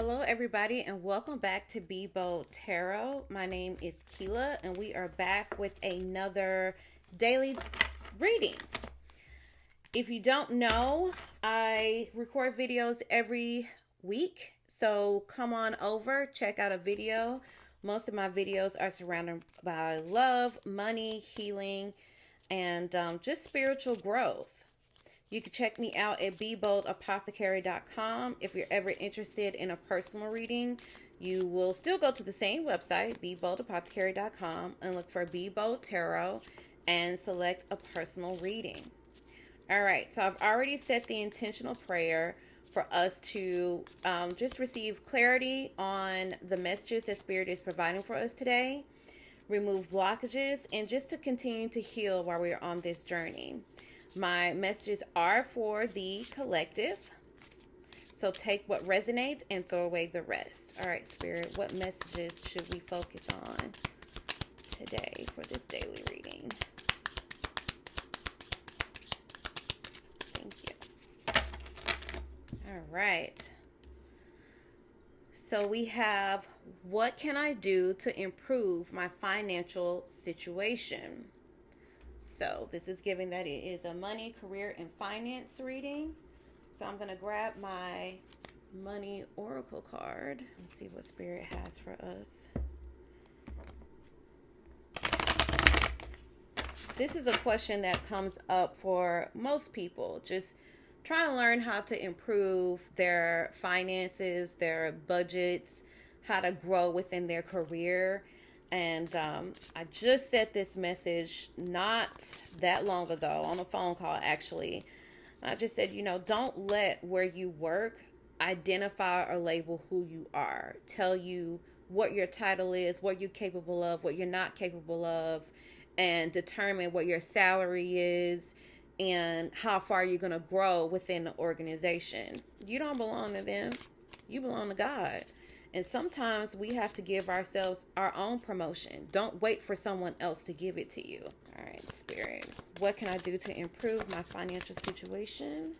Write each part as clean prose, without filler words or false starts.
Hello, everybody, and welcome back to B.O.L.D Tarot. My name is Keela, and we are back with another daily reading. If you don't know, I record videos every week, so come on over, check out a video. Most of my videos are surrounded by love, money, healing, and just spiritual growth. You can check me out at bboldapothecary.com. If you're ever interested in a personal reading, you will still go to the same website, bboldapothecary.com, and look for B.O.L.D Tarot and select a personal reading. All right, so I've already set the intentional prayer for us to just receive clarity on the messages that Spirit is providing for us today, remove blockages, and just to continue to heal while we're on this journey. My messages are for the collective, so take what resonates and throw away the rest. All right, Spirit, what messages should we focus on today for this daily reading? Thank you. All right. So we have, what can I do to improve my financial situation? So this is giving that it is a money, career, and finance reading. So I'm going to grab my money oracle card and see what Spirit has for us. This is a question that comes up for most people. Just trying to learn how to improve their finances, their budgets, how to grow within their career. And I just said this message not that long ago on a phone call, actually. I just said, don't let where you work identify or label who you are. Tell you what your title is, what you're capable of, what you're not capable of, and determine what your salary is and how far you're going to grow within the organization. You don't belong to them. You belong to God. And sometimes we have to give ourselves our own promotion. Don't wait for someone else to give it to you. All right, Spirit. What can I do to improve my financial situation?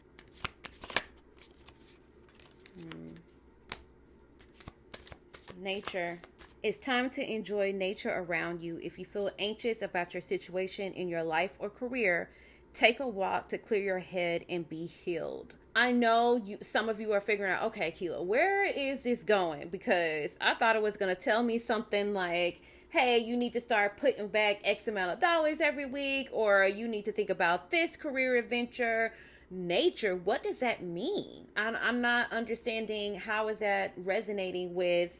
Nature. It's time to enjoy nature around you. If you feel anxious about your situation in your life or career, take a walk to clear your head and be healed. I know some of you are figuring out, okay, Keela, where is this going? Because I thought it was going to tell me something like, hey, you need to start putting back X amount of dollars every week, or you need to think about this career adventure. Nature, what does that mean? I'm not understanding how is that resonating with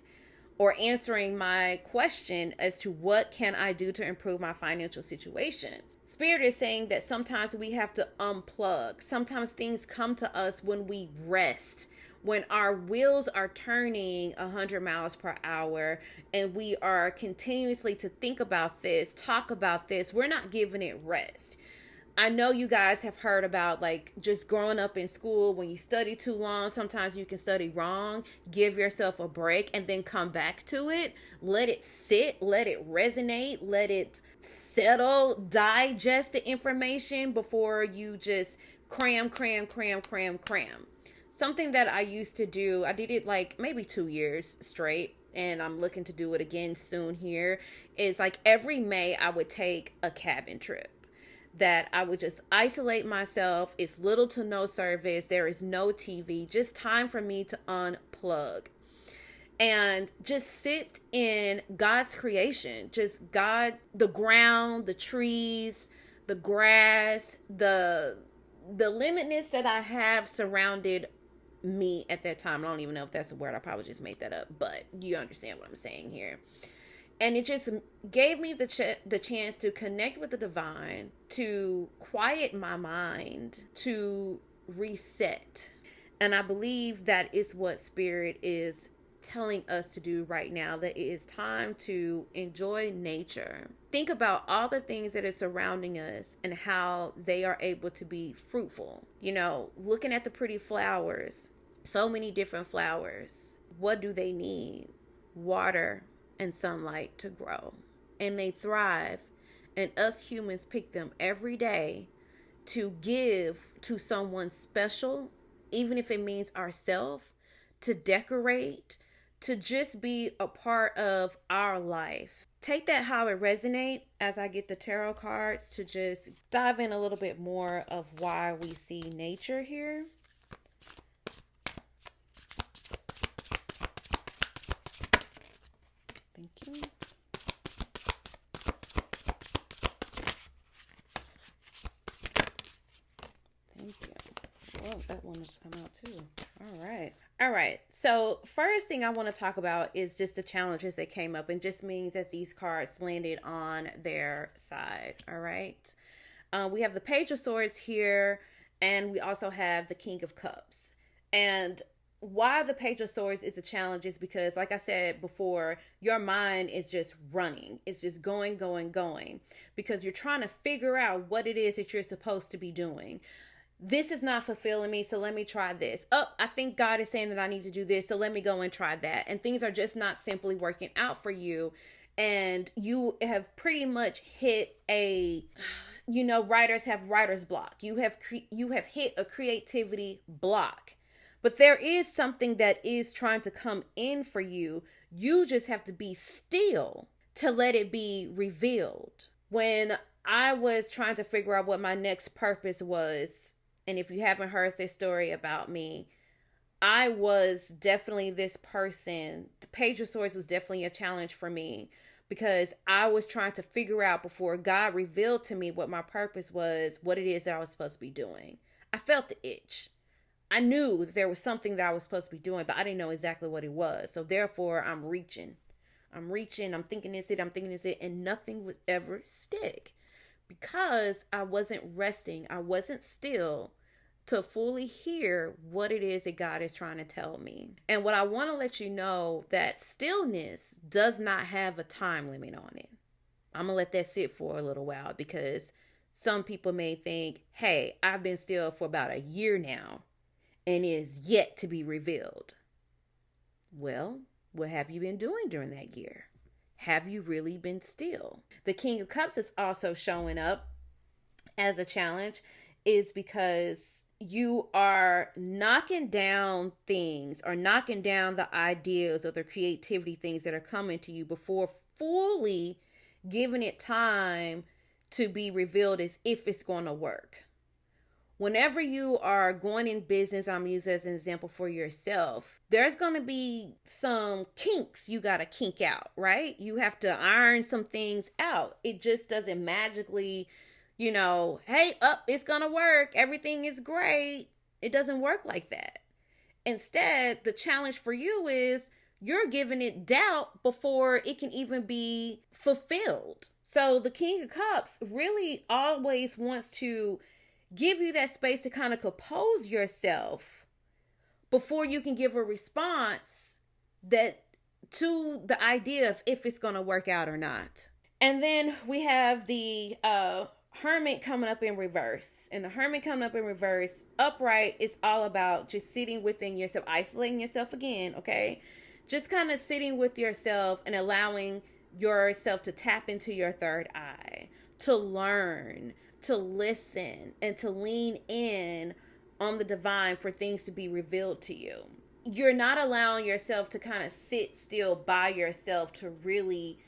or answering my question as to what can I do to improve my financial situation. Spirit is saying that sometimes we have to unplug. Sometimes things come to us when we rest, when our wheels are turning 100 miles per hour and we are continuously to think about this, talk about this. We're not giving it rest. I know you guys have heard about like just growing up in school. When you study too long, sometimes you can study wrong. Give yourself a break and then come back to it. Let it sit, let it resonate, let it settle, digest the information before you just cram. Something that I used to do, I did it like maybe 2 years straight, and I'm looking to do it again soon here, is like every May I would take a cabin trip. That I would just isolate myself. It's little to no service. There is no TV. Just time for me to unplug. And just sit in God's creation. Just God, the ground, the trees, the grass, the limitness that I have surrounded me at that time. I don't even know if that's a word. I probably just made that up. But you understand what I'm saying here. And it just gave me the chance to connect with the divine, to quiet my mind, to reset. And I believe that is what Spirit is telling us to do right now, that it is time to enjoy nature. Think about all the things that are surrounding us and how they are able to be fruitful. Looking at the pretty flowers, so many different flowers. What do they need? Water and sunlight to grow, and they thrive, and us humans pick them every day to give to someone special, even if it means ourselves, to decorate, to just be a part of our life. Take that how it resonate as I get the tarot cards to just dive in a little bit more of why we see nature here. Thank you. Thank you. Well, that one has come out too. All right. All right. So first thing I want to talk about is just the challenges that came up, and just means that these cards landed on their side. All right. We have the Page of Swords here, and we also have the King of Cups. And why the Page of Swords is a challenge is because, like I said before, your mind is just running. It's just going, going, going, because you're trying to figure out what it is that you're supposed to be doing. This is not fulfilling me, so let me try this. Oh, I think God is saying that I need to do this, so let me go and try that. And things are just not simply working out for you. And you have pretty much hit a, writers have writer's block. You have hit a creativity block. But there is something that is trying to come in for you. You just have to be still to let it be revealed. When I was trying to figure out what my next purpose was, and if you haven't heard this story about me, I was definitely this person. The Page of Swords was definitely a challenge for me, because I was trying to figure out before God revealed to me what my purpose was, what it is that I was supposed to be doing. I felt the itch. I knew that there was something that I was supposed to be doing, but I didn't know exactly what it was. So therefore, I'm reaching. I'm thinking it's it, and nothing would ever stick. Because I wasn't resting, I wasn't still to fully hear what it is that God is trying to tell me. And what I want to let you know, that stillness does not have a time limit on it. I'm going to let that sit for a little while, because some people may think, hey, I've been still for about a year now and it is yet to be revealed. Well, what have you been doing during that year? Have you really been still? The King of Cups is also showing up as a challenge, is because you are knocking down things, or knocking down the ideas or the creativity things that are coming to you before fully giving it time to be revealed as if it's going to work. Whenever you are going in business, I'm using as an example for yourself, there's going to be some kinks you got to kink out, right? You have to iron some things out. It just doesn't magically, hey, it's going to work. Everything is great. It doesn't work like that. Instead, the challenge for you is you're giving it doubt before it can even be fulfilled. So the King of Cups really always wants to give you that space to kind of compose yourself before you can give a response that to the idea of if it's going to work out or not. And then we have the Hermit coming up in reverse. And the Hermit coming up in reverse, upright, is all about just sitting within yourself, isolating yourself again, okay? Just kind of sitting with yourself and allowing yourself to tap into your third eye, to learn, to listen, and to lean in on the divine for things to be revealed to you. You're not allowing yourself to kind of sit still by yourself to really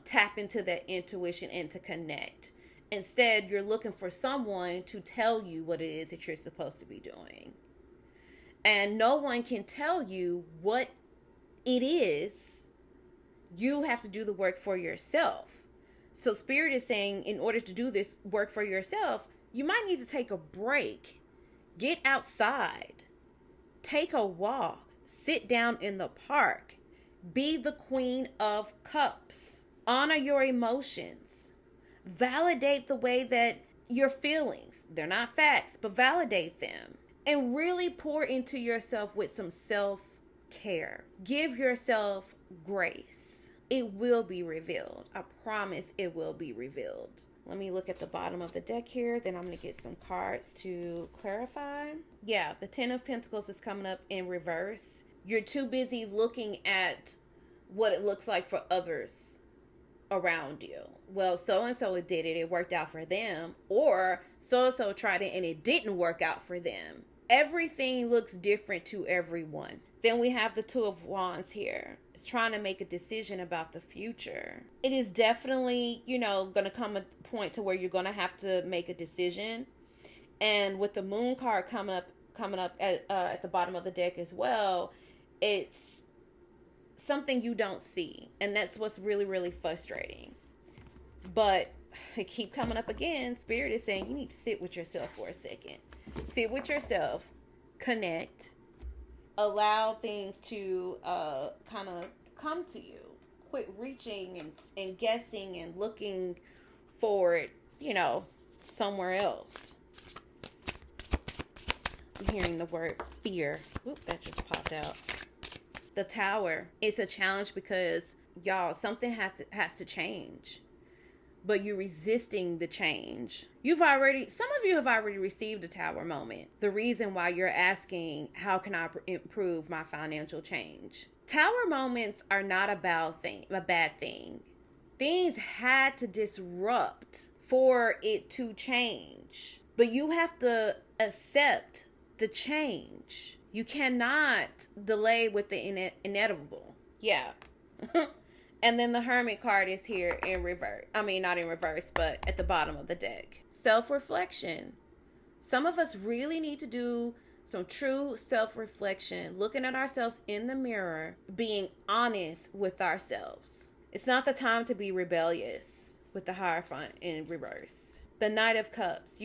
tap into that intuition and to connect. Instead, you're looking for someone to tell you what it is that you're supposed to be doing. And no one can tell you what it is. You have to do the work for yourself. So Spirit is saying, in order to do this work for yourself, you might need to take a break. Get outside. Take a walk. Sit down in the park. Be the Queen of Cups. Honor your emotions. Validate the way that your feelings, they're not facts, but validate them. And really pour into yourself with some self-care. Give yourself grace. It will be revealed. I promise it will be revealed. Let me look at the bottom of the deck here. Then I'm going to get some cards to clarify. Yeah, the Ten of Pentacles is coming up in reverse. You're too busy looking at what it looks like for others around you. Well, so-and-so did it. It worked out for them. Or so-and-so tried it and it didn't work out for them. Everything looks different to everyone. Then we have the Two of Wands here. It's trying to make a decision about the future. It is definitely, going to come a point to where you're going to have to make a decision. And with the Moon card coming up at the bottom of the deck as well, it's something you don't see. And that's what's really, really frustrating. But it keep coming up again. Spirit is saying you need to sit with yourself for a second. Sit with yourself. Connect. Allow things to kind of come to you. Quit reaching and guessing and looking for it, somewhere else. I'm hearing the word fear. Oop, that just popped out. The Tower. It's a challenge because, y'all, something has to change. But you're resisting the change. Some of you have already received a Tower moment. The reason why you're asking, how can I improve my financial change? Tower moments are not a bad thing. Things had to disrupt for it to change. But you have to accept the change. You cannot delay with the inevitable. Yeah. And then the Hermit card is here in reverse. I mean, not in reverse, but at the bottom of the deck. Self-reflection. Some of us really need to do some true self-reflection, looking at ourselves in the mirror, being honest with ourselves. It's not the time to be rebellious with the Hierophant in reverse. The Knight of Cups.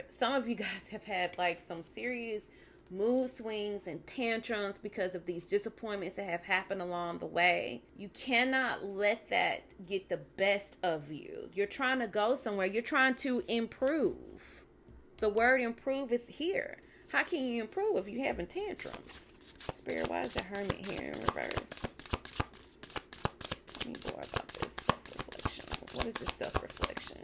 Some of you guys have had like some serious mood swings and tantrums because of these disappointments that have happened along the way. You cannot let that get the best of you. You're trying to go somewhere. You're trying to improve. The word improve is here. How can you improve if you're having tantrums? Spirit, why is the Hermit here in reverse? Tell me more about this self-reflection. What is this self-reflection?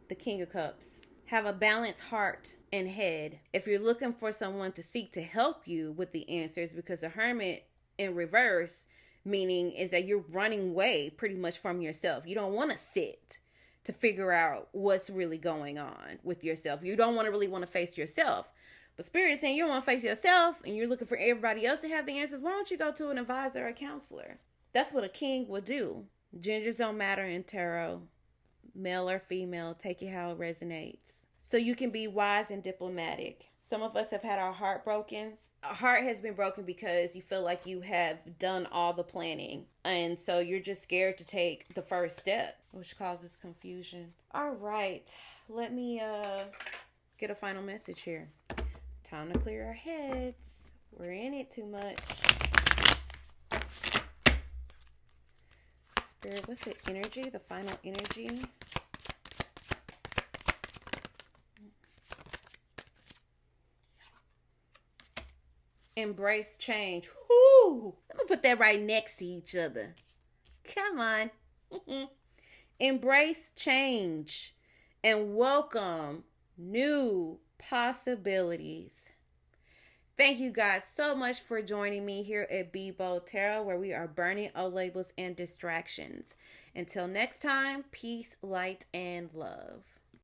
The King of Cups. Have a balanced heart and head. If you're looking for someone to seek to help you with the answers, because the Hermit in reverse, meaning is that you're running away pretty much from yourself. You don't want to sit to figure out what's really going on with yourself. You don't really want to face yourself. But Spirit is saying you don't want to face yourself and you're looking for everybody else to have the answers. Why don't you go to an advisor or a counselor? That's what a king would do. Genders don't matter in tarot. Male or female, take it how it resonates. So you can be wise and diplomatic. Some of us have had our heart broken. Our heart has been broken because you feel like you have done all the planning. And so you're just scared to take the first step, which causes confusion. All right. Let me get a final message here. Time to clear our heads. We're in it too much. Spirit, what's the energy? The final energy? Embrace change. Whoo! I'm going to put that right next to each other. Come on. Embrace change and welcome new possibilities. Thank you guys so much for joining me here at B.O.L.D Tarot, where we are burning old labels and distractions. Until next time, peace, light, and love.